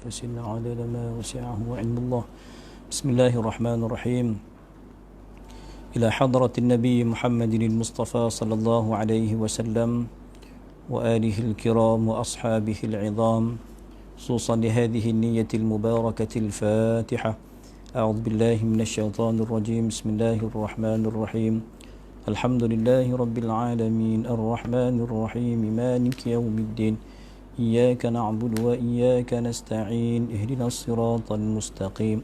فسن عدد ما وسعه علم الله. بسم الله الرحمن الرحيم. إلى حضرة النبي محمد المصطفى صلى الله عليه وسلم وآله الكرام وأصحابه العظام، خصوصا لهذه النية المباركة الفاتحة. أعوذ بالله من الشيطان الرجيم. بسم الله الرحمن الرحيم. الحمد لله رب العالمين الرحمن الرحيم مالك يوم الدين إياك نعبد وإياك نستعين اهدنا الصراط المستقيم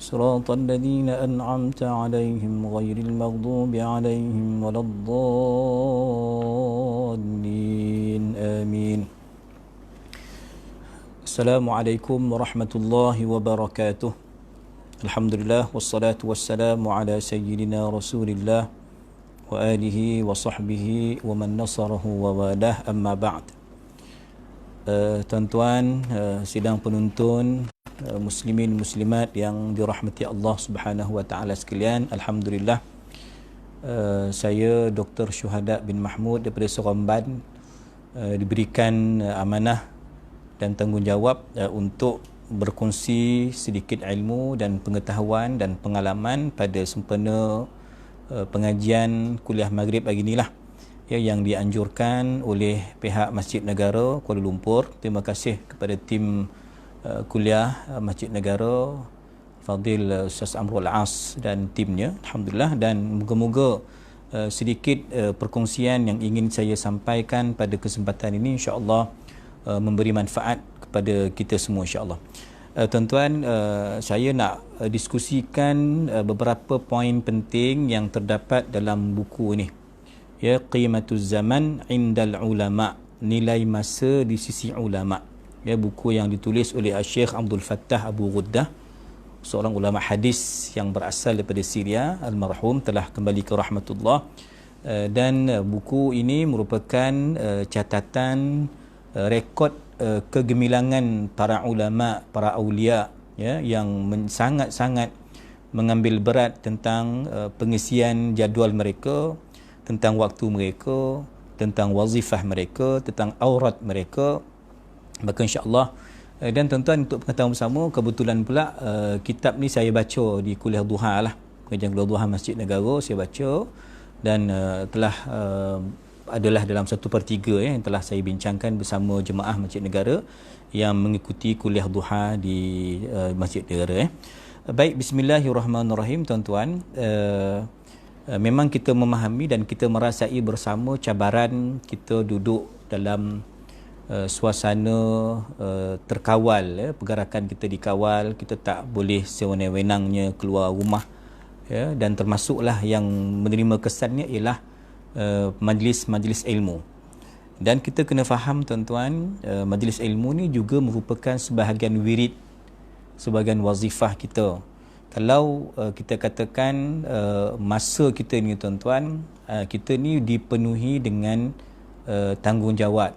صراط الذين أنعمت عليهم غير المغضوب عليهم ولا الضالين آمين. السلام عليكم ورحمة الله وبركاته. الحمد لله والصلاة والسلام على سيدنا رسول الله وآله وصحبه ومن نصره ووالاه. أما بعد. Tuan-tuan, sidang penuntun, muslimin muslimat yang dirahmati Allah Subhanahu wa taala sekalian, alhamdulillah, saya Dr. Syuhada bin Mahmud daripada Seremban diberikan amanah dan tanggungjawab untuk berkongsi sedikit ilmu dan pengetahuan dan pengalaman pada sempena pengajian kuliah maghrib pagi inilah, yang dianjurkan oleh pihak Masjid Negara Kuala Lumpur. Terima kasih kepada tim kuliah Masjid Negara, Fadil Ustaz Amrul As dan timnya, alhamdulillah. Dan moga-moga sedikit perkongsian yang ingin saya sampaikan pada kesempatan ini insya-Allah memberi manfaat kepada kita semua insya-Allah. Tuan-tuan, saya nak diskusikan beberapa poin penting yang terdapat dalam buku ini, ya, Qimatuz Zaman Indal Ulama, nilai masa di sisi ulama, ya, buku yang ditulis oleh Syekh Abdul Fattah Abu Ghuddah, seorang ulama hadis yang berasal daripada Syria, almarhum telah kembali ke rahmatullah. Dan buku ini merupakan catatan rekod kegemilangan para ulama, para aulia, ya, yang sangat-sangat mengambil berat tentang pengisian jadual mereka, tentang waktu mereka, tentang wazifah mereka, tentang aurat mereka. Maka insya-Allah, dan tuan-tuan, untuk pengetahuan bersama, kebetulan pula kitab ni saya baca di kuliah duha lah, pengajian kuliah duha Masjid Negara saya baca, dan telah adalah dalam 1/3 yang telah saya bincangkan bersama jemaah Masjid Negara yang mengikuti kuliah duha di Masjid Negara. Baik, bismillahirrahmanirrahim. Tuan-tuan, memang kita memahami dan kita merasai bersama cabaran kita duduk dalam suasana terkawal, ya, pergerakan kita dikawal, kita tak boleh sewenang-wenangnya keluar rumah, ya, dan termasuklah yang menerima kesannya ialah majlis-majlis ilmu. Dan kita kena faham, tuan-tuan, majlis ilmu ni juga merupakan sebahagian wirid, sebahagian wazifah kita. Kalau kita katakan masa kita ni, tuan-tuan, kita ni dipenuhi dengan tanggungjawab.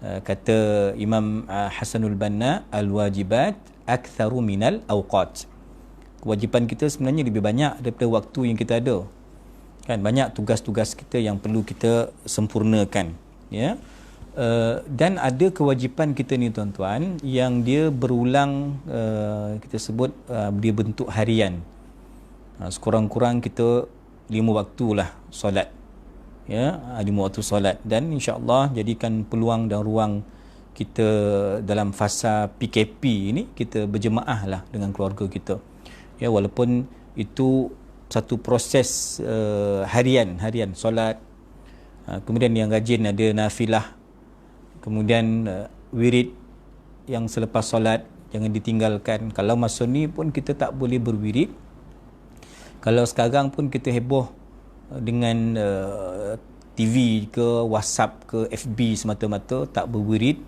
Kata Imam Hasanul Banna, al-wajibat aktsaru minal awqat. Kewajipan kita sebenarnya lebih banyak daripada waktu yang kita ada. Kan, banyak tugas-tugas kita yang perlu kita sempurnakan, ya. Dan ada kewajipan kita ni, tuan-tuan, yang dia berulang, kita sebut dia bentuk harian. Sekurang-kurang kita 5 waktulah solat, ya, 5 waktu solat. Dan insya-Allah jadikan peluang dan ruang kita dalam fasa PKP ini, kita berjemaah lah dengan keluarga kita, ya, walaupun itu satu proses harian solat. Kemudian yang rajin ada nafilah, kemudian wirid yang selepas solat jangan ditinggalkan. Kalau masa ni pun kita tak boleh berwirid, kalau sekarang pun kita heboh dengan TV ke WhatsApp ke FB semata-mata, tak berwirid,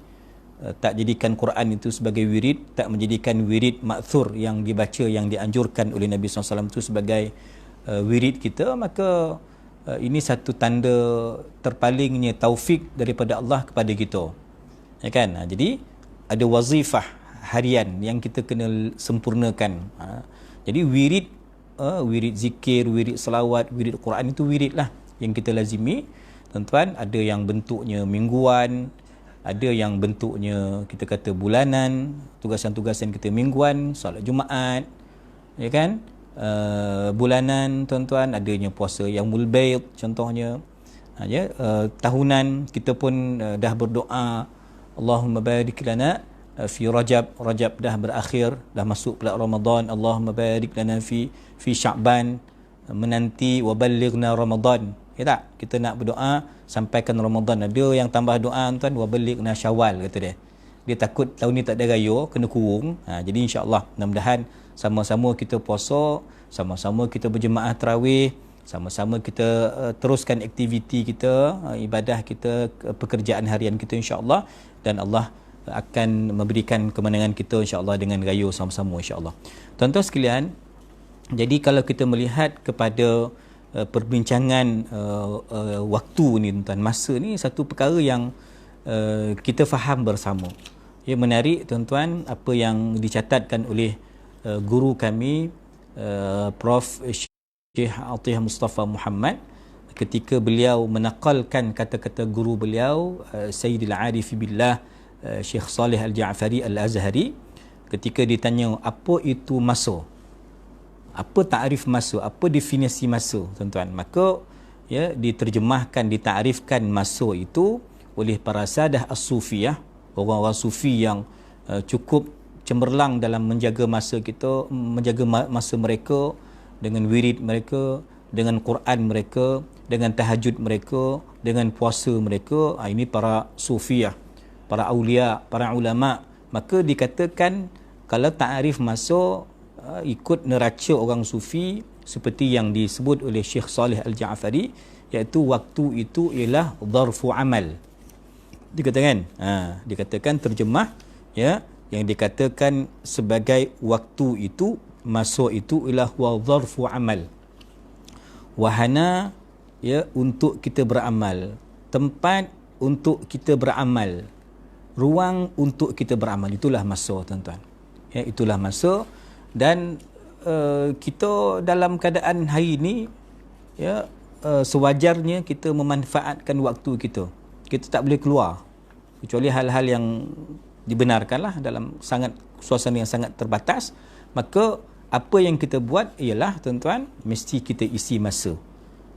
tak jadikan Quran itu sebagai wirid, tak menjadikan wirid ma'thur yang dibaca, yang dianjurkan oleh Nabi SAW itu sebagai wirid kita, maka ini satu tanda terpalingnya taufik daripada Allah kepada kita, ya kan. Jadi ada wazifah harian yang kita kena sempurnakan. Jadi wirid, wirid zikir, wirid selawat, wirid Quran itu wirid lah yang kita lazimi, tuan-tuan. Ada yang bentuknya mingguan, ada yang bentuknya kita kata bulanan, tugasan-tugasan kita mingguan, solat Jumaat, ya kan, bulanan tuan-tuan, adanya puasa Yaumul Baid contohnya, tahunan kita pun dah berdoa Allahumma barik lana fi Rajab, Rajab dah berakhir, dah masuk pula Ramadan, Allahumma barik lana fi Sya'ban, menanti wa ballighna Ramadan, ya tak, kita nak berdoa sampaikan Ramadan. Ada yang tambah doa tuan, wa ballighna Syawal, kata dia takut tahun ni tak ada raya, kena kurung. Jadi insya-Allah mudah-mudahan sama-sama kita puasa, sama-sama kita berjemaah tarawih, sama-sama kita teruskan aktiviti kita, ibadah kita, pekerjaan harian kita insya-Allah, dan Allah akan memberikan kemenangan kita insya-Allah dengan raya sama-sama insya-Allah. Tuan-tuan sekalian, jadi kalau kita melihat kepada perbincangan waktu ni tuan-tuan, masa ni satu perkara yang kita faham bersama. Ya, menarik tuan-tuan apa yang dicatatkan oleh guru kami Prof. Syekh Atiyah Mustafa Muhammad ketika beliau menakalkan kata-kata guru beliau Sayyidil Arif Billah Syekh Saleh Al-Ja'fari Al-Azhari ketika ditanya apa itu masa, apa takrif masa, apa definisi masa tuan-tuan, maka ya diterjemahkan, ditarifkan masa itu oleh para sadah as-sufiyah, orang-orang sufi yang cukup cemerlang dalam menjaga masa kita, menjaga masa mereka dengan wirid mereka, dengan Quran mereka, dengan tahajud mereka, dengan puasa mereka. Ini para sufiyah, para aulia, para ulama. Maka dikatakan kalau takrif masa ikut neraca orang sufi seperti yang disebut oleh Syekh Saleh Al-Ja'fari, iaitu waktu itu ialah dharfu amal. Dikatakan dikatakan terjemah ya, yang dikatakan sebagai waktu itu, masa itu ialah wa dharfu amal, wahana ya untuk kita beramal, tempat untuk kita beramal, ruang untuk kita beramal. Itulah masa tuan-tuan, ya, itulah masa. Dan kita dalam keadaan hari ini ya, sewajarnya kita memanfaatkan waktu kita. Kita tak boleh keluar kecuali hal-hal yang dibenarkanlah dalam suasana yang sangat terbatas. Maka apa yang kita buat ialah tuan-tuan, mesti kita isi masa.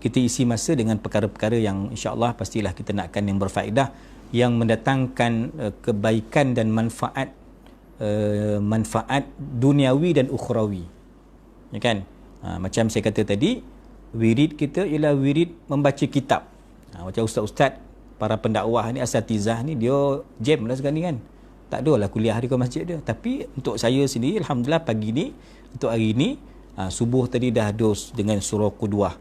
Kita isi masa dengan perkara-perkara yang insya-Allah pastilah kita nakkan yang berfaedah, yang mendatangkan kebaikan dan manfaat duniawi dan ukhrawi, ya kan. Macam saya kata tadi, wirid kita ialah wirid membaca kitab. Macam ustaz-ustaz, para pendakwah ni, asatizah ni, dia jam lah sekarang ni kan, tak ada lah kuliah di masjid dia. Tapi untuk saya sendiri, alhamdulillah pagi ni, untuk hari ni, subuh tadi dah ada dengan surah Qudwah.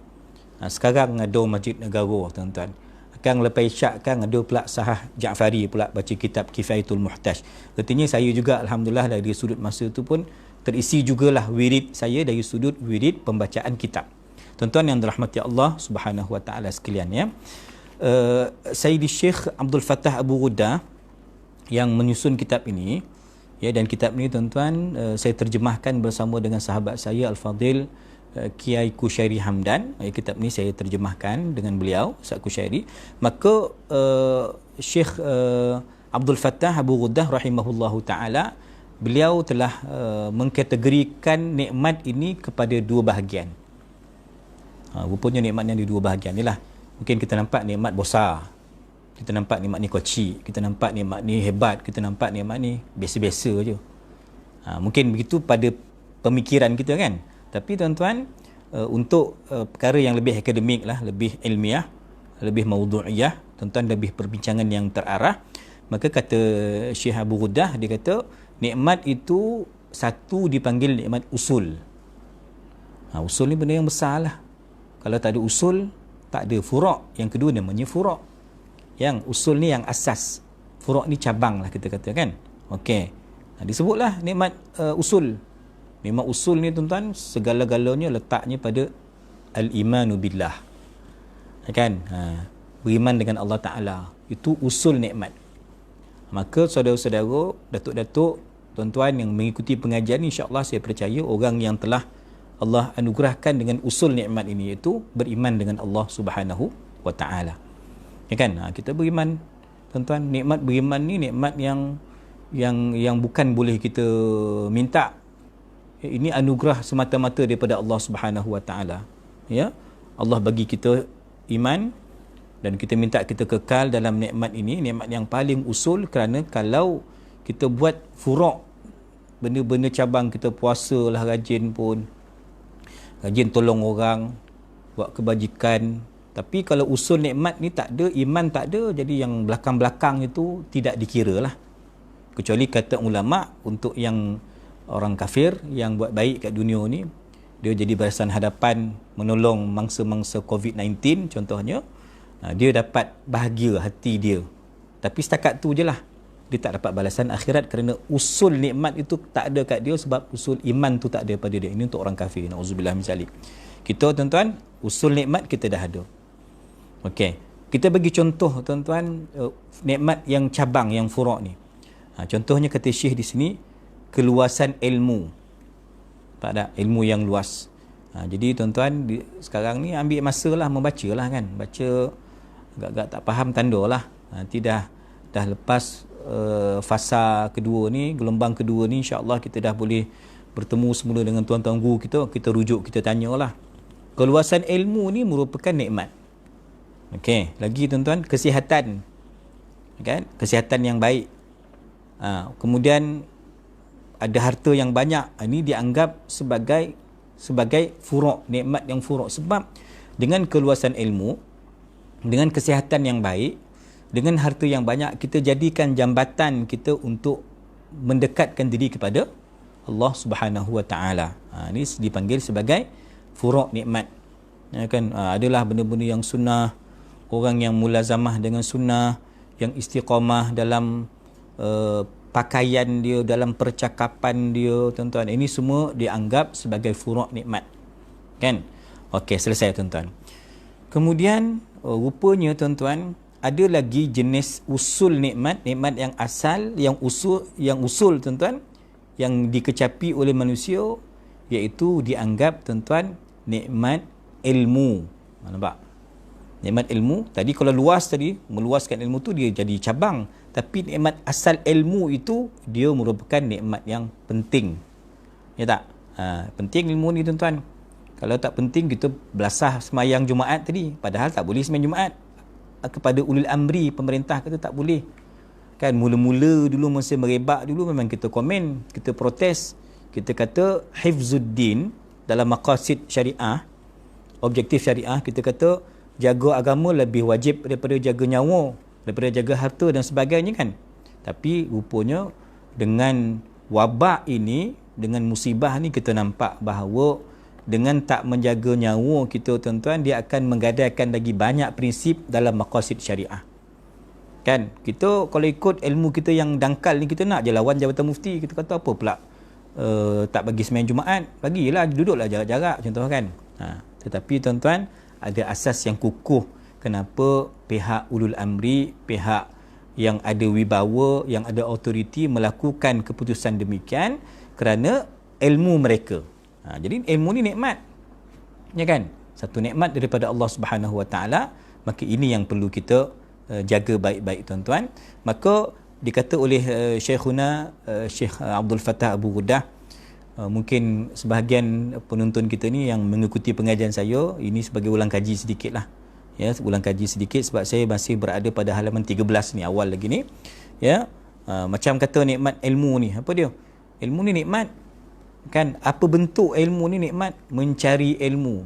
Sekarang ada Masjid Negara tuan-tuan. Kan lepas isyak kan ada pula Sahah Ja'fari pula baca kitab Kifayatul Muhtaj. Artinya saya juga alhamdulillah dari sudut masa tu pun terisi jugalah wirid saya dari sudut wirid pembacaan kitab. Tuan-tuan yang dirahmati Allah Subhanahu wa taala sekalian ya. Sayyidi Syekh Abdul Fattah Abu Ghuddah yang menyusun kitab ini ya, dan kitab ini tuan-tuan saya terjemahkan bersama dengan sahabat saya Al-Fadil Kiai Kushairi Hamdan. Kitab ni saya terjemahkan dengan beliau, Ustaz Kushairi. Maka Syekh Abdul Fattah Abu Ghuddah rahimahullahu taala, beliau telah mengkategorikan nikmat ini kepada dua bahagian. Rupanya nikmatnya di dua bahagian inilah. Mungkin kita nampak nikmat besar, kita nampak nikmat ni kecil, kita nampak nikmat ni hebat, kita nampak nikmat ni biasa-biasa je. Mungkin begitu pada pemikiran kita kan. Tapi tuan-tuan, untuk perkara yang lebih akademik lah, lebih ilmiah, lebih maudu'iyah, tuan-tuan, lebih perbincangan yang terarah, maka kata Syekh Abu Ghuddah, dia kata nikmat itu satu dipanggil nikmat usul. Usul ni benda yang besar lah. Kalau tak ada usul, tak ada furuk. Yang kedua namanya furuk. Yang usul ni yang asas, furuk ni cabang lah kita kata kan. Okey, disebutlah nikmat usul. Nikmat usul ni tuan-tuan, segala-galanya letaknya pada al-imanu billah, kan? Beriman dengan Allah Ta'ala, itu usul nikmat. Maka saudara-saudara, datuk-datuk, tuan-tuan yang mengikuti pengajian ni, insya-Allah saya percaya orang yang telah Allah anugerahkan dengan usul nikmat ini, iaitu beriman dengan Allah Subhanahu wa Ta'ala, ya kan? Kita beriman tuan-tuan, nikmat beriman ni nikmat yang bukan boleh kita minta. Ini anugerah semata-mata daripada Allah Subhanahu Wa Taala. Ya, Allah bagi kita iman dan kita minta kita kekal dalam nikmat ini, nikmat yang paling usul. Kerana kalau kita buat furuk, benda-benda cabang, kita puasa lah rajin pun, rajin tolong orang, buat kebajikan, tapi kalau usul nikmat ni tak ada, iman tak ada, jadi yang belakang-belakang itu tidak dikira lah. Kecuali kata ulama, untuk yang orang kafir yang buat baik kat dunia ni, dia jadi barisan hadapan menolong mangsa-mangsa COVID-19 contohnya, dia dapat bahagia hati dia. Tapi setakat tu je lah, dia tak dapat balasan akhirat, kerana usul nikmat itu tak ada kat dia, sebab usul iman tu tak ada pada dia. Ini untuk orang kafir. Na'udzubillah min zalik. Kita tuan-tuan, usul nikmat kita dah ada. Okey, kita bagi contoh tuan-tuan, nikmat yang cabang, yang furuk ni. Contohnya kata Syekh di sini, keluasan ilmu. Tak ada ilmu yang luas. Jadi tuan-tuan, sekarang ni ambil masa lah membaca lah kan. Baca agak-agak tak faham, tanda lah. Nanti dah lepas fasa kedua ni, gelombang kedua ni, insya-Allah kita dah boleh bertemu semula dengan tuan-tuan guru kita. Kita rujuk, kita tanyalah. Keluasan ilmu ni merupakan nikmat. Okey, lagi tuan-tuan, kesihatan. Kan? Kesihatan yang baik. Kemudian ada harta yang banyak. Ini dianggap sebagai furuk, nikmat yang furuk. Sebab dengan keluasan ilmu, dengan kesihatan yang baik, dengan harta yang banyak, kita jadikan jambatan kita untuk mendekatkan diri kepada Allah Subhanahu Wa Taala. Ini dipanggil sebagai furuk nikmat. Ya kan? Adalah benda-benda yang sunnah, orang yang mulazamah dengan sunnah, yang istiqamah dalam pakaian dia, dalam percakapan dia, tuan-tuan. Ini semua dianggap sebagai furuk nikmat. Kan? Okey, selesai tuan-tuan. Kemudian rupanya tuan-tuan, ada lagi jenis usul nikmat, nikmat yang asal, yang usul tuan-tuan, yang dikecapi oleh manusia, iaitu dianggap tuan-tuan nikmat ilmu. Nampak? Nikmat ilmu tadi, kalau luas tadi, meluaskan ilmu tu dia jadi cabang. Tapi nikmat asal ilmu itu, dia merupakan nikmat yang penting. Ya tak? Penting ilmu ni tuan-tuan. Kalau tak penting, kita belasah semayang Jumaat tadi. Padahal tak boleh semayang Jumaat. Kepada ulil amri, pemerintah kata tak boleh. Kan, mula-mula dulu masa merebak dulu, memang kita komen, kita protes. Kita kata hifzuddin dalam maqasid syariah, objektif syariah, kita kata jaga agama lebih wajib daripada jaga nyawa, daripada jaga harta dan sebagainya kan. Tapi rupanya dengan wabak ini, dengan musibah ni, kita nampak bahawa dengan tak menjaga nyawa kita tuan-tuan, dia akan menggadaikan lagi banyak prinsip dalam maqasid syariah. Kan, kita kalau ikut ilmu kita yang dangkal ni, kita nak je lawan Jabatan Mufti. Kita kata apa pula, tak bagi sembahyang Jumaat, bagilah, duduklah jarak-jarak contoh kan. Tetapi tuan-tuan, ada asas yang kukuh kenapa pihak ulul amri, pihak yang ada wibawa, yang ada autoriti melakukan keputusan demikian, kerana ilmu mereka. Jadi ilmu ni nikmat, ya kan? Satu nikmat daripada Allah Subhanahu Wa Taala. Maka ini yang perlu kita jaga baik-baik tuan-tuan. Maka dikata oleh Syekhuna Syekh Abdul Fattah Abu Ghuddah, mungkin sebahagian penonton kita ni yang mengikuti pengajian saya, ini sebagai ulang kaji sedikit lah. Ya, ulang kaji sedikit sebab saya masih berada pada halaman 13 ni, awal lagi ni. Ya, macam kata nikmat ilmu ni, apa dia? Ilmu ni nikmat. Kan, apa bentuk ilmu ni nikmat? Mencari ilmu.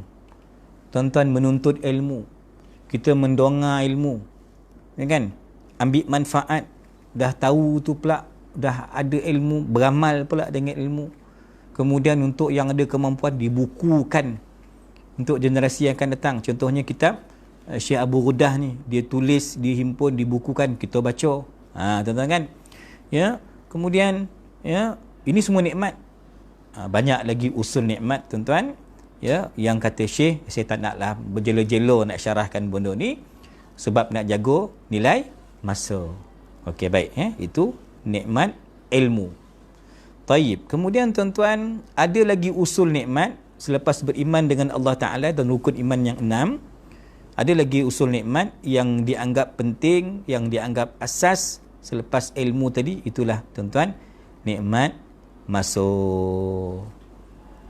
Tuan-tuan, menuntut ilmu. Kita mendonga ilmu. Ya kan? Ambil manfaat. Dah tahu tu pula, dah ada ilmu, beramal pula dengan ilmu. Kemudian untuk yang ada kemampuan, dibukukan untuk generasi yang akan datang. Contohnya kitab Syekh Abu Ghuddah ni, dia tulis, dihimpun, dibukukan, kita baca. Tuan-tuan kan? Ya, kemudian ya, ini semua nikmat. Banyak lagi usul nikmat tuan-tuan, ya, yang kata Syekh, saya tak naklah berjela-jela nak syarahkan benda ni, sebab nak jaga nilai masa. Okey, baik, itu nikmat ilmu. Taib. Kemudian tuan-tuan, ada lagi usul nikmat selepas beriman dengan Allah Ta'ala dan rukun iman yang 6. Ada lagi usul nikmat yang dianggap penting, yang dianggap asas selepas ilmu tadi. Itulah tuan-tuan, nikmat masa.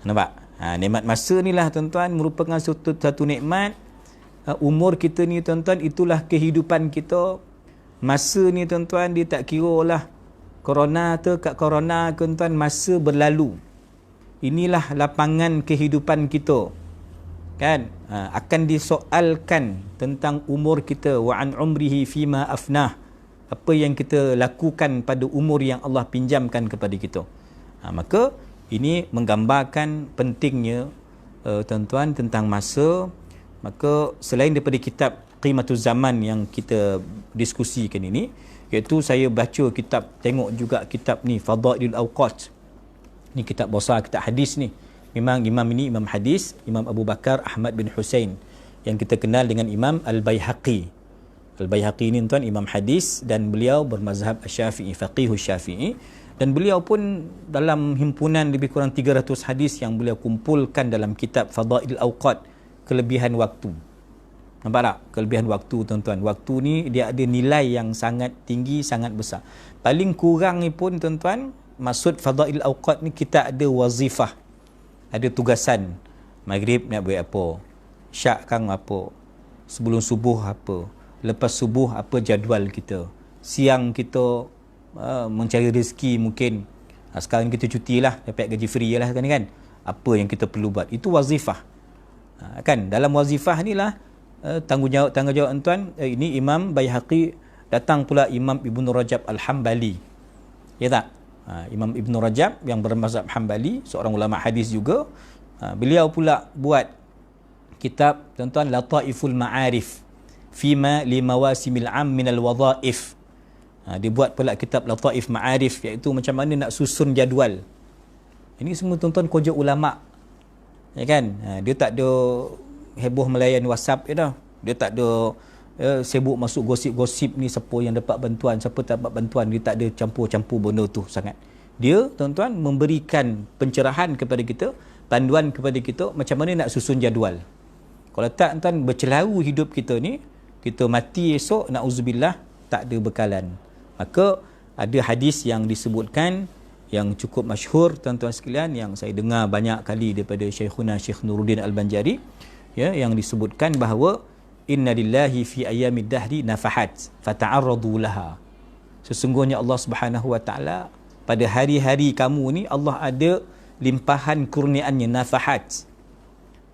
Nampak? Nikmat masa ni lah tuan-tuan merupakan satu nikmat. Umur kita ni tuan-tuan, itulah kehidupan kita. Masa ni tuan-tuan, dia tak kira lah corona tu kat corona tuan-tuan, masa berlalu. Inilah lapangan kehidupan kita. Kan? Akan disoalkan tentang umur kita. Wa an umrihi fima afnah. Apa yang kita lakukan pada umur yang Allah pinjamkan kepada kita. Maka ini menggambarkan pentingnya tuan-tuan tentang masa. Maka selain daripada kitab Qimatuz Zaman yang kita diskusikan ini, iaitu saya baca kitab, tengok juga kitab ni Fadailul Awqat. Ni kitab besar, kitab hadis ni. Memang imam ini imam hadis, Imam Abu Bakar Ahmad bin Husain, yang kita kenal dengan Imam Al-Baihaqi. Al-Baihaqi ni tuan imam hadis dan beliau bermazhab Syafi'i, faqih Syafi'i, dan beliau pun dalam himpunan lebih kurang 300 hadis yang beliau kumpulkan dalam kitab Fadailul Awqat, kelebihan waktu. Nampak tak? Kelebihan waktu tuan-tuan. Waktu ni dia ada nilai yang sangat tinggi, sangat besar. Paling kurang ni pun tuan-tuan, maksud Fadailul Awqat ni kita ada wazifah. Ada tugasan. Maghrib nak buat apa? Syak kang apa? Sebelum subuh apa? Lepas subuh apa jadual kita? Siang kita mencari rezeki mungkin. Sekarang kita cuti lah, dapat gaji free lah kan? Apa yang kita perlu buat? Itu wazifah. Kan? Dalam wazifah ni lah tanggungjawab tuan. Ini Imam Baihaqi, datang pula Imam Ibn Rajab Al-Hambali. Ya tak? Imam Ibn Rajab yang bermazhab Hambali, seorang ulama hadis juga. Beliau pula buat kitab tuan-tuan Lataiful Ma'arif fima limawasimil am minal wadhaif. Dia buat pula kitab Lataif Ma'arif, iaitu macam mana nak susun jadual. Ini semua tuan-tuan kerja ulama. Ya kan? Dia tak ada heboh melayan WhatsApp je dah. Dia tak ada sibuk masuk gosip-gosip ni, siapa yang dapat bantuan, siapa tak dapat bantuan. Dia tak ada campur-campur benda tu sangat. Dia tuan-tuan memberikan pencerahan kepada kita, panduan kepada kita macam mana nak susun jadual. Kalau tak tuan, bercelaru hidup kita ni, kita mati esok, na'udzubillah, tak ada bekalan. Maka ada hadis yang disebutkan yang cukup masyhur tuan-tuan sekalian, yang saya dengar banyak kali daripada Syekhuna Syekh Nuruddin Al-Banjari, ya, yang disebutkan bahawa inna lillahi fi ayyamid dahri nafahat fata'arradu laha. Sesungguhnya Allah Subhanahu wa taala pada hari-hari kamu ni, Allah ada limpahan kurniaannya, nafahat.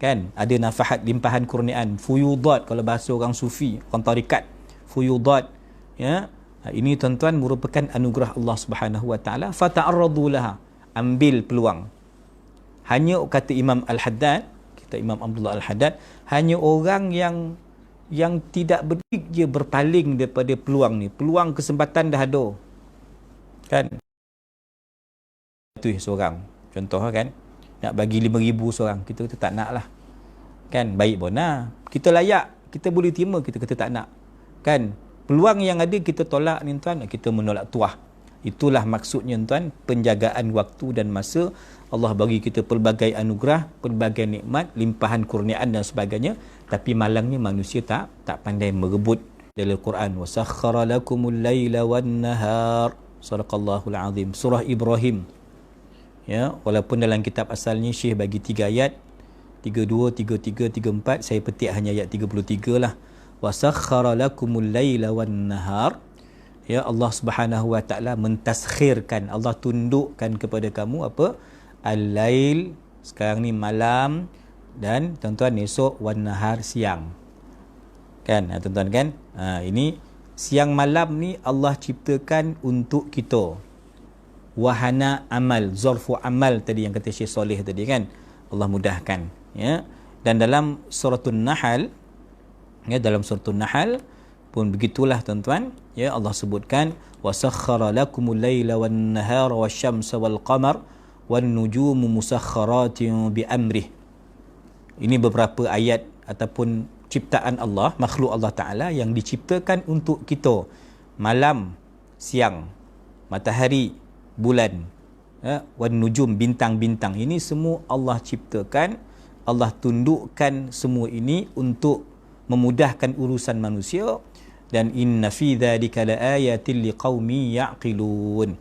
Kan? Ada nafahat, limpahan kurniaan, fuyudat kalau bahasa orang sufi, orang tarikat, fuyudat. Ya. Ini tuan-tuan merupakan anugerah Allah Subhanahu wa taala, fata'arradu laha. Ambil peluang. Hanya kata Imam Al-Haddad, kita Imam Abdullah Al-Haddad, hanya orang yang tidak berdik je berpaling daripada peluang ni. Peluang kesempatan dah ada. Kan? Itu seorang. Contoh kan, nak bagi 5,000 seorang, kita kata tak nak lah. Kan? Baik pun lah. Kita layak, kita boleh terima, kita kata tak nak. Kan? Peluang yang ada kita tolak ni tuan, kita menolak tuah. Itulah maksudnya tuan, penjagaan waktu dan masa. Allah bagi kita pelbagai anugerah, pelbagai nikmat, limpahan kurniaan dan sebagainya, tapi malangnya manusia tak pandai merebut. Dalam Quran, wasakhkhara lakumul laila wan nahar, sadaqallahul azim, surah Ibrahim. Ya, walaupun dalam kitab asalnya Syekh bagi 3 ayat, 32, 33, 34, saya petik hanya ayat 33 lah. Wasakhkhara lakumul laila wan nahar. Ya, Allah Subhanahu wa taala mentaskhirkan, Allah tundukkan kepada kamu apa? Al-lail, sekarang ni malam, dan tuan-tuan esok wan nahar, siang. Kan? Tuan-tuan kan? Ini siang malam ni Allah ciptakan untuk kita. Wahana amal, zarfu amal tadi yang kata Syekh Soleh tadi kan. Allah mudahkan, ya. Dan dalam suratul Nahl, ya, dalam suratul Nahl pun begitulah tuan-tuan, ya, Allah sebutkan wasakhkhara lakumul laila wan nahara wasyamsa wal qamar wan nujumu musakhkharatin bi amrih. Ini beberapa ayat ataupun ciptaan Allah, makhluk Allah Taala yang diciptakan untuk kita. Malam, siang, matahari, bulan, ya, wan nujum, bintang-bintang. Ini semua Allah ciptakan, Allah tundukkan semua ini untuk memudahkan urusan manusia, dan inna fi dzalika laayatil liqaumin yaqilun.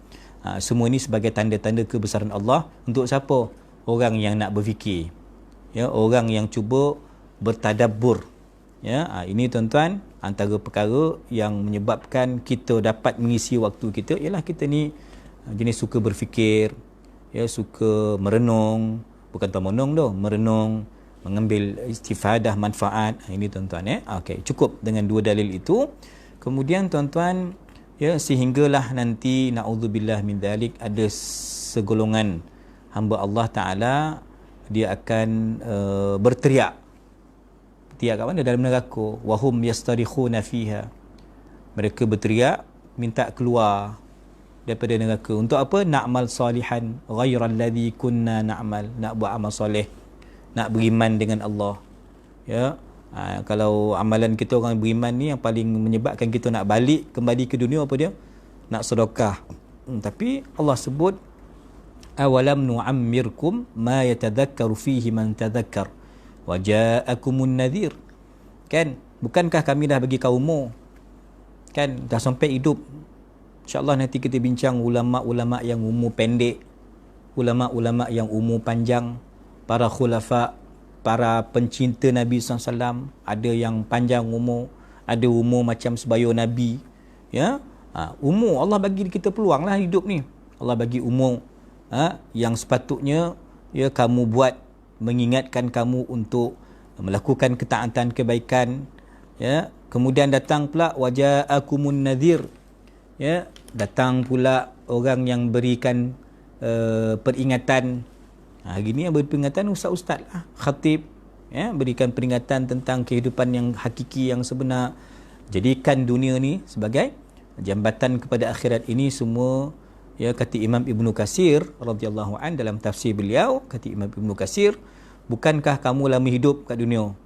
Semua ini sebagai tanda-tanda kebesaran Allah untuk siapa? Orang yang nak berfikir, ya, orang yang cuba bertadabbur, ya. Ini tuan-tuan, antara perkara yang menyebabkan kita dapat mengisi waktu kita ialah kita ni jenis suka berfikir, ya, suka merenung, bukan termenung dah, merenung, mengambil istifadah manfaat. Ini tuan-tuan, ya. Okey, cukup dengan dua dalil itu. Kemudian tuan-tuan, ya, sehinggalah nanti naudzubillah min dzalik ada segolongan hamba Allah Taala dia akan berteriak. Teriak kat mana? Dalam neraka. Wahum yastarikhuna fiha. Mereka berteriak minta keluar daripada neraka. Untuk apa? Na'mal salihan ghairal ladzi kunna na'mal. Nak buat amal soleh, nak beriman dengan Allah, ya. Kalau amalan kita orang beriman ni yang paling menyebabkan kita nak balik kembali ke dunia apa dia? Nak sedekah. Tapi Allah sebut awalam nu'ammirkum ma yatadhakkaru fihi man tadhakkar wa ja'akumun nadhir. Kan, bukankah kami dah bagi kau umur, kan, dah sampai hidup. InsyaAllah nanti kita bincang ulama-ulama yang umur pendek, ulama-ulama yang umur panjang, para khulafa, para pencinta Nabi SAW. Ada yang panjang umur, ada umur macam sebaya Nabi, ya. Umur Allah bagi kita peluang lah hidup ni. Allah bagi umur yang sepatutnya, ya, kamu buat, mengingatkan kamu untuk melakukan ketaatan kebaikan, ya. Kemudian datang pula waja'akumun nadhir, ya, datang pula orang yang berikan peringatan. Hari ni yang beri peringatan ustaz-ustaz lah, khatib, ya, berikan peringatan tentang kehidupan yang hakiki, yang sebenar. Jadikan dunia ni sebagai jambatan kepada akhirat. Ini semua, ya, kata Imam Ibnu Katsir radhiyallahu an dalam tafsir beliau, kata Imam Ibnu Katsir, bukankah kamu lama hidup kat dunia,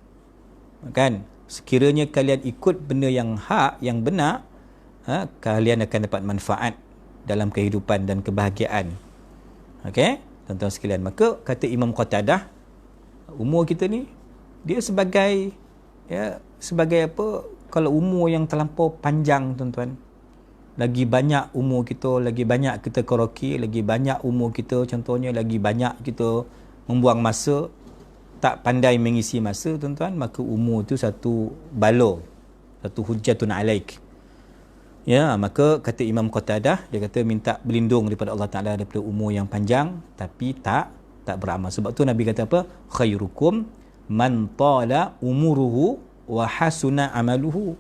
kan? Sekiranya kalian ikut benda yang hak, yang benar, kalian akan dapat manfaat dalam kehidupan dan kebahagiaan. Okey, tuan-tuan sekalian. Maka kata Imam Qatadah, umur kita ni dia sebagai, ya, sebagai apa? Kalau umur yang terlampau panjang, tuan-tuan, lagi banyak umur kita, lagi banyak kita karaoke, lagi banyak umur kita, contohnya lagi banyak kita membuang masa, tak pandai mengisi masa, tuan-tuan, maka umur tu satu bala, satu hujjatun alaik. Ya, maka kata Imam Qatadah, dia kata minta berlindung daripada Allah Ta'ala daripada umur yang panjang tapi tak beramal. Sebab tu Nabi kata apa? Khairukum man tala umuruhu wa hasuna amaluhu.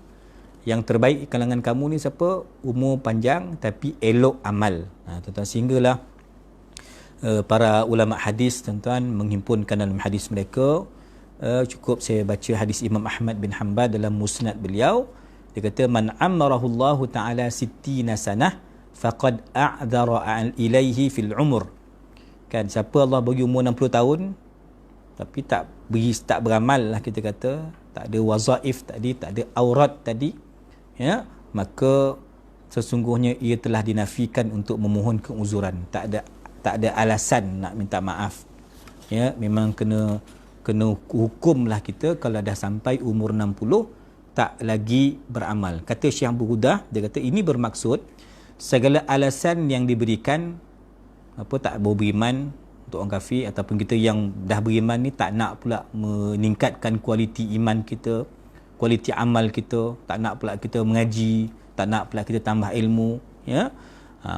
Yang terbaik kalangan kamu ni siapa? Umur panjang tapi elok amal. Tuan-tuan, sehinggalah para ulama hadis, tuan-tuan, menghimpunkan dalam hadis mereka. Cukup saya baca hadis Imam Ahmad bin Hanbal dalam musnad beliau. Dia kata man amarahu Allah Ta'ala 60 sanah faqad a'dhara ilaihi fil umur. Kan, siapa Allah bagi umur 60 tahun tapi tak beramal lah, kita kata tak ada wazaif tadi, tak ada aurat tadi, ya, maka sesungguhnya ia telah dinafikan untuk memohon keuzuran. Tak ada alasan nak minta maaf, ya. Memang kena hukumlah kita kalau dah sampai umur 60 tak lagi beramal. Kata Syekh Abu Hudah, dia kata ini bermaksud segala alasan yang diberikan apa tak mau beriman untuk orang kafir, ataupun kita yang dah beriman ni tak nak pula meningkatkan kualiti iman kita, kualiti amal kita, tak nak pula kita mengaji, tak nak pula kita tambah ilmu, ya.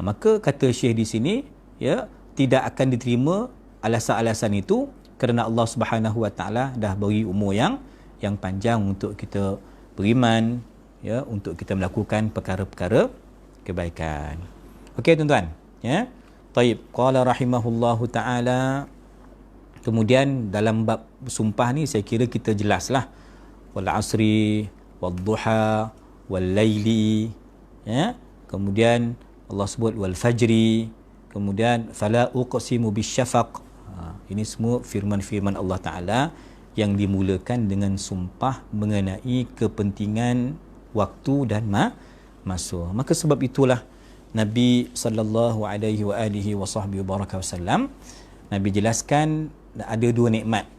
Maka kata Syekh di sini, ya, tidak akan diterima alasan-alasan itu kerana Allah Subhanahu Wa Taala dah beri umur yang panjang untuk kita beriman, ya, untuk kita melakukan perkara-perkara kebaikan. Okey, tuan-tuan, ya. Taib, qala rahimahullahu taala. Kemudian dalam bab sumpah ni saya kira kita jelaslah, wal asri wad duha wal laili, ya. Kemudian Allah sebut wal fajri, kemudian fala uqsimu bisyafaq. Ini semua firman-firman Allah Taala yang dimulakan dengan sumpah mengenai kepentingan waktu dan masa. Maka sebab itulah Nabi sallallahu alaihi wa alihi wasallam Nabi jelaskan ada dua nikmat.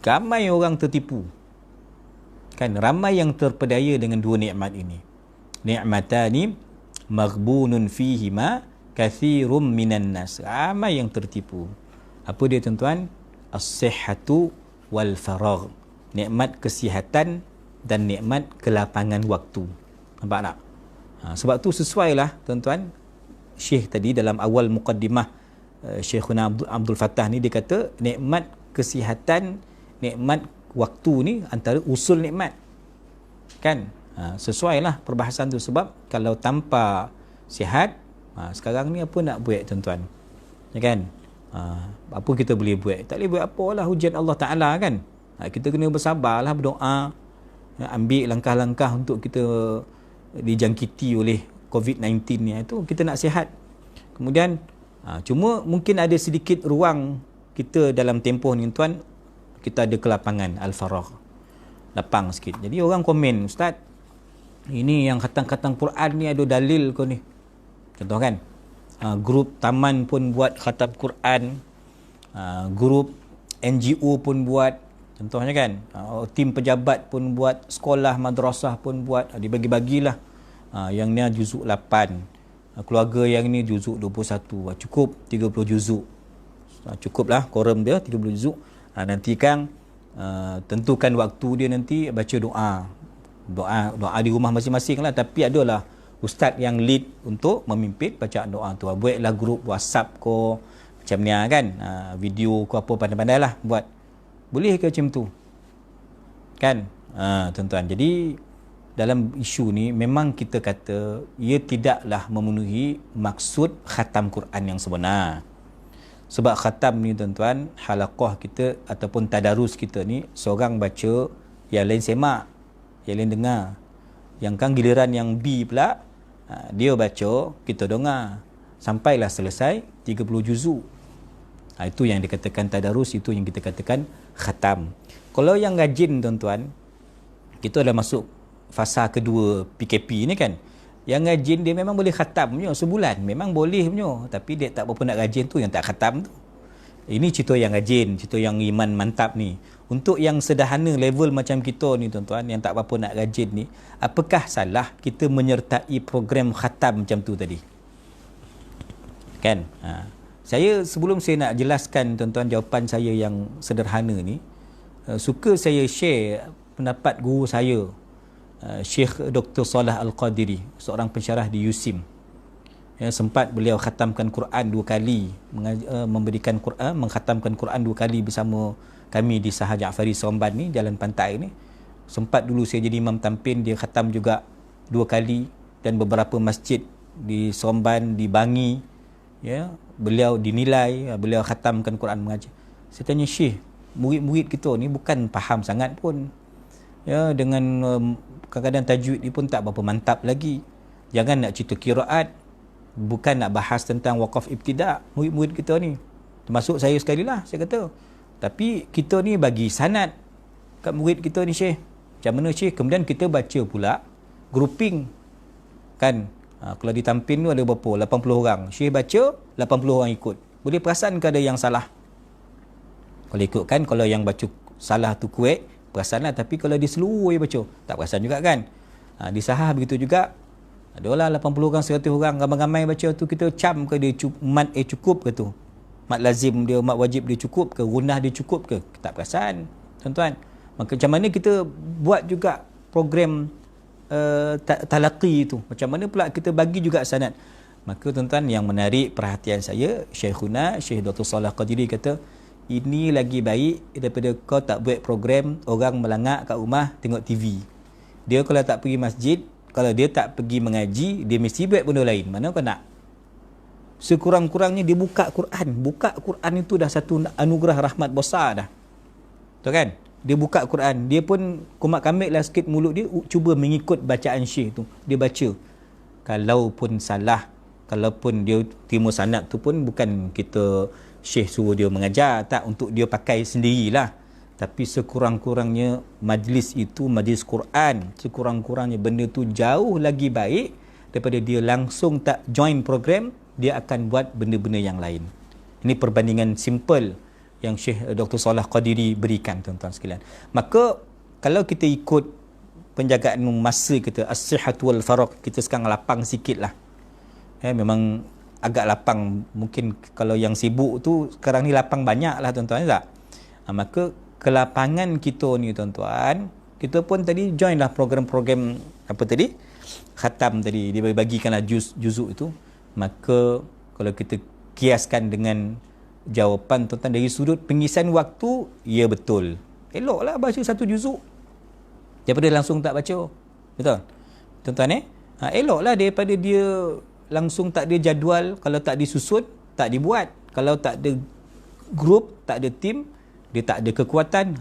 Ramai orang tertipu. Kan ramai yang terpedaya dengan dua nikmat ini. Ni'matani maghbunun fihima kathirum minan nas. Ramai yang tertipu. Apa dia tuan-tuan? As-sihhatu wal faragh. Nikmat kesihatan dan nikmat kelapangan waktu. Nampak tak? Sebab tu sesuailah tuan-tuan, Syekh tadi dalam awal muqaddimah, Syekhuna Abdul Fattah ni dia kata nikmat kesihatan, nikmat waktu ni antara usul nikmat. Kan? Sesuailah perbahasan tu, sebab kalau tanpa sihat, sekarang ni apa nak buat tuan-tuan? Ya kan? Apa kita boleh buat? Tak boleh buat apalah, hujan Allah Ta'ala kan? Kita kena bersabarlah, berdoa, ambil langkah-langkah untuk kita dijangkiti oleh COVID-19 ni. Itu kita nak sihat. Kemudian cuma mungkin ada sedikit ruang kita dalam tempoh ni tuan, kita ada kelapangan al-faragh, lapang sikit. Jadi orang komen, ustaz, ini yang khatam-khatam Quran ni ada dalil ke ni? Contoh kan, grup taman pun buat khatam Quran, grup NGO pun buat, contohnya kan, tim pejabat pun buat, sekolah madrasah pun buat, dibagi-bagilah. Yang ni juzuk 8, keluarga yang ni juzuk 21, cukup 30 juzuk, cukuplah koram dia 30 juzuk. Nanti kan tentukan waktu dia, nanti baca doa di rumah masing-masing lah, tapi adalah ustaz yang lead untuk memimpin bacaan doa tu. Buatlah grup WhatsApp ko macam ni kan, video ko apa, pandai-pandai lah buat. Boleh ke macam tu kan, tuan-tuan? Jadi dalam isu ni memang kita kata ia tidaklah memenuhi maksud khatam Quran yang sebenar. Sebab khatam ni tuan-tuan, halaqah kita ataupun tadarus kita ni, seorang baca, yang lain semak, yang lain dengar. Yang kan giliran yang B pula, dia baca, kita dengar, sampailah selesai 30 juzuk. Itu yang dikatakan tadarus, itu yang kita katakan khatam. Kalau yang rajin tuan-tuan, kita dah masuk fasa kedua PKP ni kan. Yang rajin dia memang boleh khatam punya sebulan, memang boleh punya, tapi dia tak berapa nak rajin tu, yang tak khatam tu. Ini cerita yang rajin, cerita yang iman mantap ni. Untuk yang sederhana level macam kita ni tuan-tuan, yang tak berapa nak rajin ni, apakah salah kita menyertai program khatam macam tu tadi? Kan? Saya sebelum saya nak jelaskan tuan-tuan jawapan saya yang sederhana ni, suka saya share pendapat guru saya, Syekh Dr. Salah Al-Qadiri, seorang pensyarah di USIM. Sempat beliau khatamkan Quran 2 kali, memberikan Quran, mengkhatamkan Quran 2 kali bersama kami di Saha Ja'fari Seremban ni, Jalan Pantai ni. Sempat dulu saya jadi imam tampin, dia khatam juga 2 kali, dan beberapa masjid di Seremban, di Bangi, ya, beliau dinilai, beliau khatamkan Quran mengajar. Saya tanya, Syekh, murid-murid kita ni bukan faham sangat pun, ya, dengan kadang-kadang tajwid ni pun tak berapa mantap lagi. Jangan nak cerita qiraat, bukan nak bahas tentang waqaf ibtida' murid-murid kita ni, termasuk saya sekali lah, saya kata. Tapi kita ni bagi sanad kat murid kita ni, Syekh. Macam mana, Syekh? Kemudian kita baca pula grouping kan. Kalau ditampin tu ada berapa? 80 orang. Syekh baca, 80 orang ikut. Boleh perasan ke ada yang salah? Kalau ikut kan, kalau yang baca salah tu kuat, perasan lah. Tapi kalau dia seluruh yang baca, tak perasan juga kan. Di Sahah begitu juga. Adalah 80 orang, 100 orang, ramai-ramai baca tu, kita cam ke dia mat cukup ke tu? Mat lazim dia, mat wajib dia cukup ke? Gunah dia cukup ke? Tak perasan, tuan-tuan. Maka macam mana kita buat juga program talaqi itu? Macam mana pula kita bagi juga sanad? Maka tuan-tuan, yang menarik perhatian saya, Syekhuna, Syekh Dr. Salah Qadiri kata, ini lagi baik daripada kau tak buat program orang melangak kat rumah tengok TV. Dia kalau tak pergi masjid, kalau dia tak pergi mengaji, dia mesti buat benda lain. Mana kau nak? Sekurang-kurangnya dia buka Quran. Buka Quran itu dah satu anugerah rahmat besar dah. Tahu kan? Dia buka Quran. Dia pun kumat kamik lah sikit mulut dia, cuba mengikut bacaan Syekh tu. Dia baca. Kalaupun salah, kalaupun dia terima sanad tu pun bukan kita Syekh suruh dia mengajar, tak, untuk dia pakai sendirilah. Tapi sekurang-kurangnya majlis itu, majlis Quran, sekurang-kurangnya benda tu jauh lagi baik daripada dia langsung tak join program, dia akan buat benda-benda yang lain. Ini perbandingan simple yang Syekh Dr. Salah Qadiri berikan, tuan-tuan sekalian. Maka kalau kita ikut penjagaan masa kita, as-sihhatu wal faragh, kita sekarang lapang sikit lah. Memang agak lapang, mungkin kalau yang sibuk tu sekarang ni lapang banyak lah tuan-tuan, tak? Maka kelapangan kita ni tuan-tuan, kita pun tadi join lah program-program apa tadi, khatam tadi, dia bagikanlah juzuk itu. Maka kalau kita kiaskan dengan jawapan tuan-tuan dari sudut pengisian waktu, ya betul, eloklah baca satu juzuk daripada langsung tak baca, betul tuan-tuan. Eloklah daripada dia langsung tak ada jadual, kalau tak disusun tak dibuat, kalau tak ada grup, tak ada tim, dia tak ada kekuatan.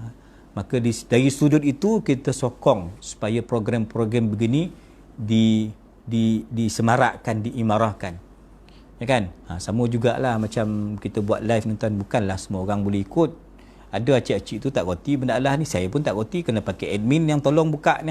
Maka dari sudut itu kita sokong supaya program-program begini disemarakkan, diimarahkan, ya kan? Sama jugalah macam kita buat live ni tuan, bukanlah semua orang boleh ikut. Ada acik-acik tu tak roti benda Allah ni, saya pun tak roti, kena pakai admin yang tolong buka ni,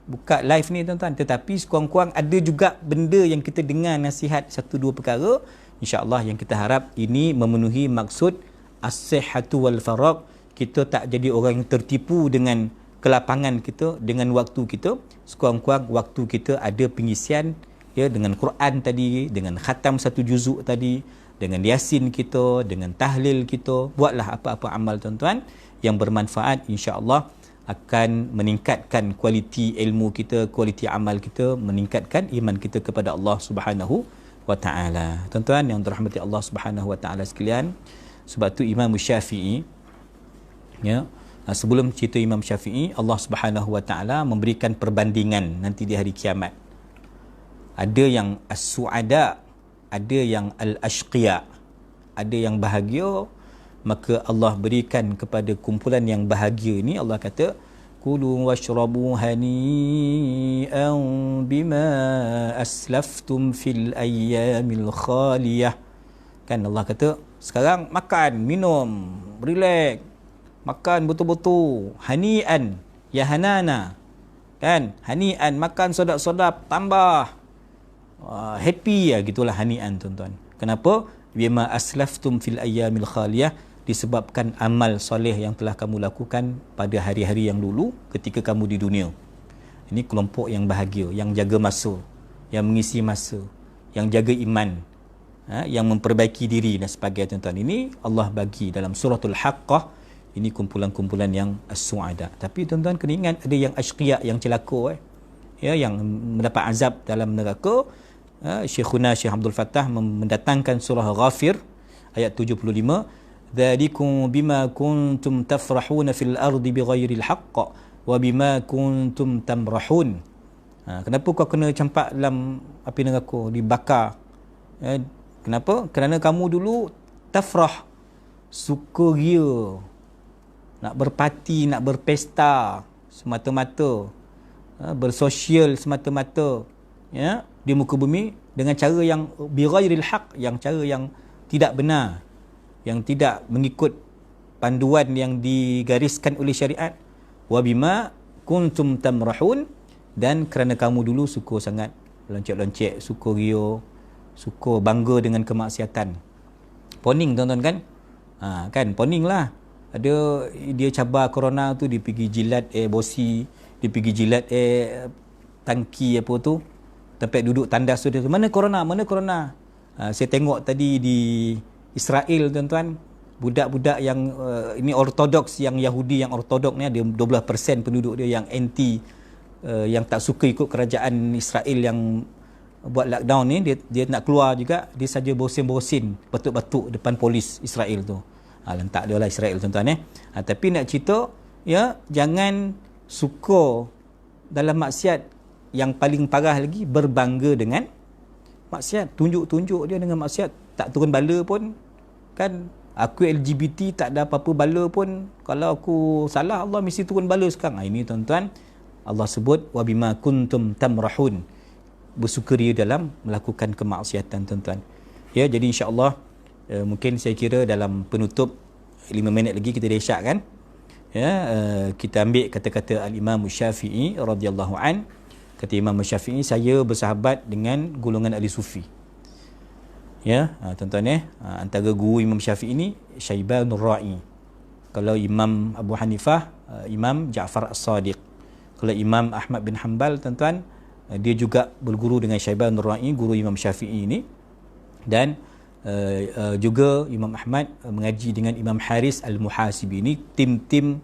buka live ni tuan-tuan. Tetapi sekurang-kurang ada juga benda yang kita dengar nasihat satu dua perkara, insya-Allah yang kita harap ini memenuhi maksud as-sihhatu wal faragh. Kita tak jadi orang yang tertipu dengan kelapangan kita, dengan waktu kita. Sekurang-kurang waktu kita ada pengisian, ya, dengan Quran tadi, dengan khatam satu juzuk tadi, dengan yasin kita, dengan tahlil kita. Buatlah apa-apa amal tuan-tuan yang bermanfaat, insya-Allah akan meningkatkan kualiti ilmu kita, kualiti amal kita, meningkatkan iman kita kepada Allah Subhanahu wa taala. Tuan-tuan yang dirahmati Allah Subhanahu wa taala sekalian, sebab tu Imam Syafi'i, ya, sebelum cerita Imam Syafi'i, Allah Subhanahu wa taala memberikan perbandingan nanti di hari kiamat. Ada yang as-su'ada, ada yang al-ashqiya, ada yang bahagia. Maka Allah berikan kepada kumpulan yang bahagia ni, Allah kata kulu washrabu hani'an bima aslaftum fil ayyamil khaliyah. Kan Allah kata sekarang makan, minum, relax, makan betul-betul, hani'an, ya hanana, kan, hani'an, makan sedap-sedap, tambah happy, ya gitulah hani'an tuan-tuan. Kenapa? Bima aslaftum fil ayyamil khaliyah, disebabkan amal soleh yang telah kamu lakukan pada hari-hari yang dulu ketika kamu di dunia. Ini kelompok yang bahagia, yang jaga masa, yang mengisi masa, yang jaga iman, yang memperbaiki diri dan sebagainya tuan-tuan. Ini Allah bagi dalam suratul Haqqah. Ini kumpulan-kumpulan yang as-su'ada. Tapi tuan-tuan kena ingat, ada yang ashqiya, yang celaka, ya, yang mendapat azab dalam neraka. Syekhuna Syekh Abdul Fattah mendatangkan surah Ghafir ayat 75, dzalikum bima kuntum tafrahuna fil ardi bighairi al-haqq wa bima kuntum tamrahun. Kenapa kau kena campak dalam api neraka, dibakar? Kenapa? Kerana kamu dulu tafrah, suka ria, nak berparti, nak berpesta semata-mata, bersosial semata-mata, ya, di muka bumi dengan cara yang bighairil haq, yang cara yang tidak benar, yang tidak mengikut panduan yang digariskan oleh syariat. Wa bima kuntum tamrahun, dan kerana kamu dulu suka sangat loncek-loncek, suka ria, suka bangga dengan kemaksiatan. Poning tuan-tuan kan? Kan poning lah. Ada dia cabar corona tu, dia pergi jilat bosi, dia pergi jilat tangki apa tu, tempat duduk tandas tu, dia mana corona, mana corona. Saya tengok tadi di Israel tuan-tuan, budak-budak yang ini ortodoks, yang Yahudi yang ortodoks ni, ada 12% penduduk dia yang anti, yang tak suka ikut kerajaan Israel yang buat lockdown ni. Dia nak keluar juga, dia saja bosin-bosin, batuk-batuk depan polis Israel tu. Tak ada lah Israel tuan-tuan. Tapi nak cerita, ya, jangan suka dalam maksiat. Yang paling parah lagi, berbangga dengan maksiat, tunjuk-tunjuk dia dengan maksiat, tak turun bala pun, kan. Aku LGBT tak ada apa-apa bala pun, kalau aku salah Allah mesti turun bala sekarang. Ini tuan-tuan, Allah sebut wa bima kuntum tamrahun, bersukaria dalam melakukan kemaksiatan tuan-tuan. Ya, jadi insya-Allah mungkin saya kira dalam penutup 5 minit lagi kita dah isyak kan. Ya, kita ambil kata-kata Al-Imam Syafi'i radhiyallahu an. Kata Imam Syafi'i, saya bersahabat dengan golongan ahli sufi. Ya, tuan-tuan, antara guru Imam Syafi'i ni Syaibanur Ra'i. Kalau Imam Abu Hanifah, Imam Ja'far As-Sadiq. Kalau Imam Ahmad bin Hanbal tuan-tuan, dia juga berguru dengan Syaiban Nurra'i, guru Imam Syafi'i ini. Dan juga Imam Ahmad mengaji dengan Imam Haris Al-Muhasibi. Ini tim-tim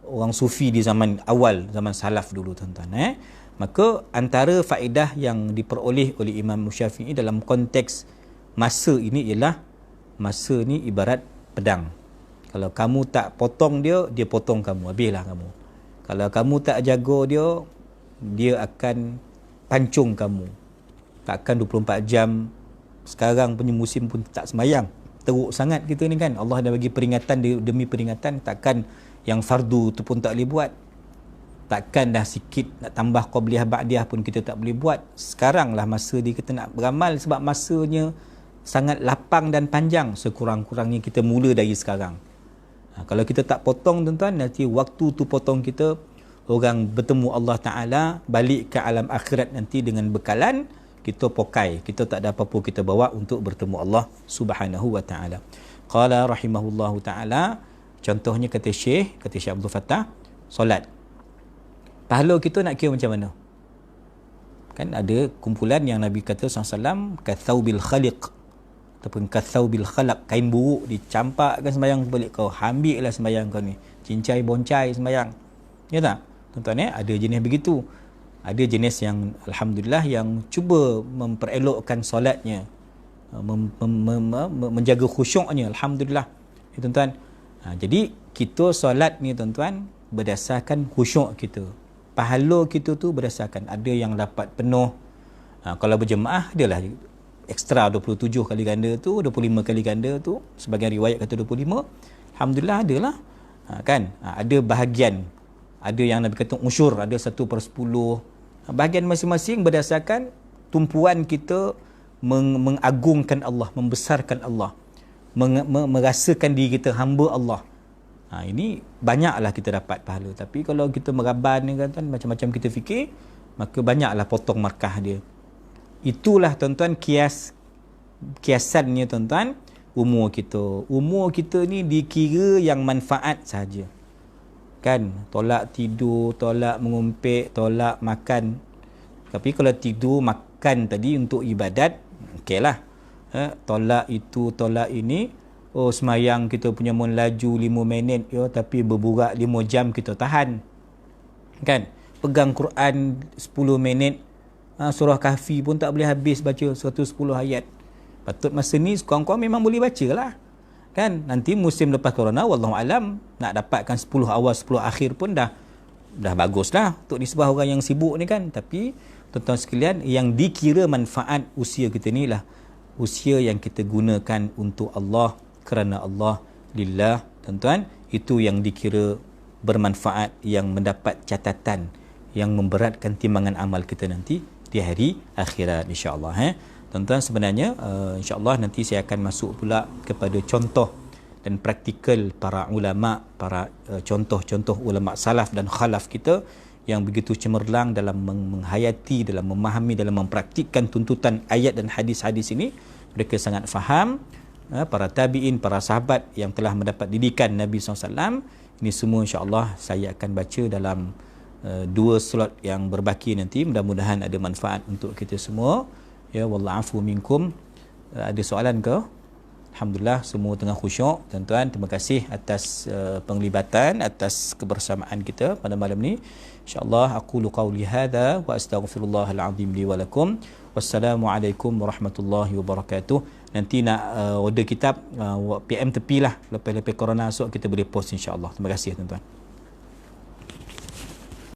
orang sufi di zaman awal, zaman salaf dulu tuan-tuan. Maka antara faedah yang diperoleh oleh Imam Syafi'i dalam konteks masa ini ialah, masa ni ibarat pedang. Kalau kamu tak potong dia, dia potong kamu, habislah kamu. Kalau kamu tak jaga dia, dia akan pancung kamu. Takkan 24 jam. Sekarang punya musim pun tak sembayang, teruk sangat kita ni kan. Allah dah bagi peringatan demi peringatan. Takkan yang fardu tu pun tak boleh buat. Takkan dah sikit nak tambah qabliyah ba'diyah pun kita tak boleh buat. Sekarang lah masa dia kita nak beramal, sebab masanya sangat lapang dan panjang. Sekurang-kurangnya kita mula dari sekarang. Kalau kita tak potong tuan-tuan, nanti waktu tu potong kita, orang bertemu Allah Ta'ala, balik ke alam akhirat nanti dengan bekalan, kita pokai, kita tak ada apa-apa kita bawa untuk bertemu Allah Subhanahu wa Ta'ala. Qala rahimahullahu ta'ala, contohnya kata Syekh Abdul Fattah, solat. Pahala kita nak kira macam mana? Kan ada kumpulan yang Nabi kata SAW, kathaubil khaliq, ataupun kathaubil khalaq, kain buruk dicampakkan sembahyang balik kau, ambil lah sembahyang kau ni, cincai boncai sembahyang. Ya tak? Tuan-tuan, ada jenis begitu. Ada jenis yang alhamdulillah yang cuba memperelokkan solatnya, menjaga khusyuknya, alhamdulillah. Ya, tuan-tuan. Jadi kita solat ni tuan-tuan berdasarkan khusyuk kita. Pahala kita tu berdasarkan, ada yang dapat penuh. Kalau berjemaah adalah ekstra 27 kali ganda tu, 25 kali ganda tu, sebagian riwayat kata 25. Alhamdulillah adalah. Kan? Ada bahagian, ada yang Nabi kata usyur, ada 1/10. Bahagian masing-masing berdasarkan tumpuan kita mengagungkan Allah, membesarkan Allah, merasakan diri kita hamba Allah. Ini banyaklah kita dapat pahala. Tapi kalau kita meraban ni kan, macam-macam kita fikir, maka banyaklah potong markah dia. Itulah tuan-tuan kiasannya tuan-tuan, umur kita. Umur kita ni dikira yang manfaat saja. Kan, tolak tidur, tolak mengumpik, tolak makan. Tapi kalau tidur, makan tadi untuk ibadat, okeylah. Tolak itu, tolak ini. Oh, semayang kita punya mun laju 5 minit, tapi berburak 5 jam kita tahan. Kan, pegang Quran 10 minit, surah Kahfi pun tak boleh habis baca 110 ayat. Patut masa ni kurang-kurang memang boleh baca lah. Kan, nanti musim lepas corona, wallahu alam, nak dapatkan 10 awal 10 akhir pun dah baguslah untuk disebah orang yang sibuk ni kan. Tapi tuan-tuan sekalian, yang dikira manfaat usia kita ni lah usia yang kita gunakan untuk Allah, kerana Allah, lillah, tuan-tuan. Itu yang dikira bermanfaat, yang mendapat catatan, yang memberatkan timbangan amal kita nanti di hari akhirat, insya-Allah. Tuan-tuan, sebenarnya insya-Allah nanti saya akan masuk pula kepada contoh dan praktikal para ulama, para contoh-contoh ulama salaf dan khalaf kita yang begitu cemerlang dalam menghayati, dalam memahami, dalam mempraktikkan tuntutan ayat dan hadis-hadis ini. Mereka sangat faham. Para tabi'in, para sahabat yang telah mendapat didikan Nabi SAW. Ini semua insya-Allah saya akan baca dalam 2 slot yang berbaki nanti. Mudah-mudahan ada manfaat untuk kita semua. Ya, wallafu minkum. Ada soalan ke? Alhamdulillah semua tengah khusyuk. Tuan-tuan, terima kasih atas penglibatan, atas kebersamaan kita pada malam ni. InsyaAllah aqulu qawli hadha wa astaghfirullahal azim li wa lakum. Wassalamualaikum warahmatullahi wabarakatuh. Nanti nak order kitab, PM tepi lah. Lepas-lepas corona esok kita boleh post insyaAllah. Terima kasih tuan-tuan.